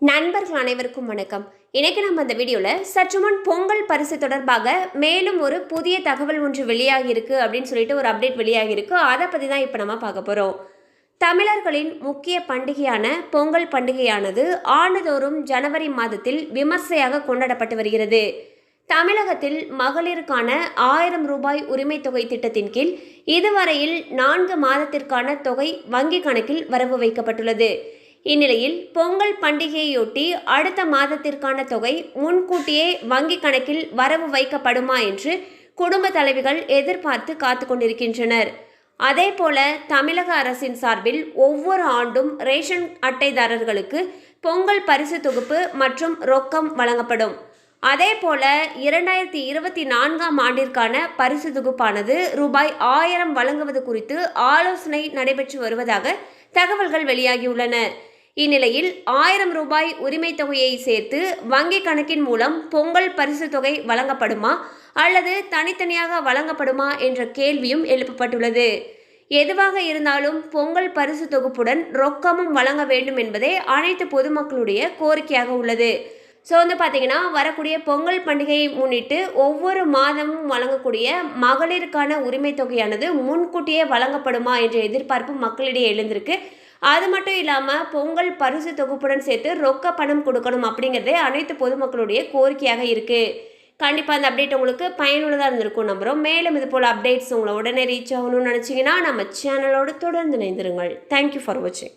நண்பர்கள் அனைவருக்கும் வணக்கம். இன்னைக்கு நம்ம இந்த வீடியோவில் சற்று முன் பொங்கல் பரிசு தொடர்பாக மேலும் ஒரு புதிய தகவல் ஒன்று வெளியாகியிருக்கு அப்படின்னு சொல்லிட்டு ஒரு அப்டேட் வெளியாகியிருக்கு. அதை பற்றி தான் இப்போ நம்ம பார்க்க போகிறோம். தமிழர்களின் முக்கிய பண்டிகையான பொங்கல் பண்டிகையானது ஆண்டுதோறும் ஜனவரி மாதத்தில் விமர்சையாக கொண்டாடப்பட்டு வருகிறது. தமிழகத்தில் மகளிருக்கான 1000 ரூபாய் உரிமை தொகை திட்டத்தின் கீழ் இதுவரையில் 4 மாதத்திற்கான தொகை வங்கி கணக்கில் வரவு வைக்கப்பட்டுள்ளது. இந்நிலையில் பொங்கல் பண்டிகையொட்டி அடுத்த மாதத்திற்கான தொகை முன்கூட்டியே வங்கி கணக்கில் வரவு வைக்கப்படுமா என்று குடும்ப தலைவிகள் எதிர்பார்த்து காத்து கொண்டிருக்கின்றனர். அதேபோல தமிழக அரசின் சார்பில் ஒவ்வொரு ஆண்டும் ரேஷன் அட்டைதாரர்களுக்கு பொங்கல் பரிசு தொகுப்பு மற்றும் ரொக்கம் வழங்கப்படும். அதேபோல 2024ஆம் ஆண்டிற்கான பரிசு தொகுப்பானது ரூபாய் 1000 வழங்குவது குறித்து ஆலோசனை நடைபெற்று வருவதாக தகவல்கள் வெளியாகியுள்ளன. இந்நிலையில் 1000 ரூபாய் உரிமை தொகையை சேர்த்து வங்கி கணக்கின் மூலம் பொங்கல் பரிசு தொகை வழங்கப்படுமா அல்லது தனித்தனியாக வழங்கப்படுமா என்ற கேள்வியும் எழுப்பப்பட்டுள்ளது. எதுவாக இருந்தாலும் பொங்கல் பரிசு தொகுப்புடன் ரொக்கமும் வழங்க வேண்டும் என்பதே அனைத்து பொதுமக்களுடைய கோரிக்கையாக உள்ளது. ஸோ பார்த்தீங்கன்னா வரக்கூடிய பொங்கல் பண்டிகையை முன்னிட்டு ஒவ்வொரு மாதமும் வழங்கக்கூடிய மகளிருக்கான உரிமை தொகையானது முன்கூட்டியே வழங்கப்படுமா என்ற எதிர்பார்ப்பு மக்களிடையே எழுந்திருக்கு. அது மட்டும் இல்லாமல் பொங்கல் பரிசு தொகுப்புடன் சேர்த்து ரொக்க பணம் கொடுக்கணும் அப்படிங்கிறதே அனைத்து பொதுமக்களுடைய கோரிக்கையாக இருக்குது. கண்டிப்பாக அந்த அப்டேட் உங்களுக்கு பயனுள்ளதாக இருந்திருக்கும் நம்புகிறோம். மேலும் இது போல் அப்டேட்ஸ் உங்களை உடனே ரீச் ஆகணும்னு நினச்சிங்கன்னா நம்ம சேனலோடு தொடர்ந்து இணைந்திருங்கள். தேங்க்யூ ஃபார் வாட்சிங்.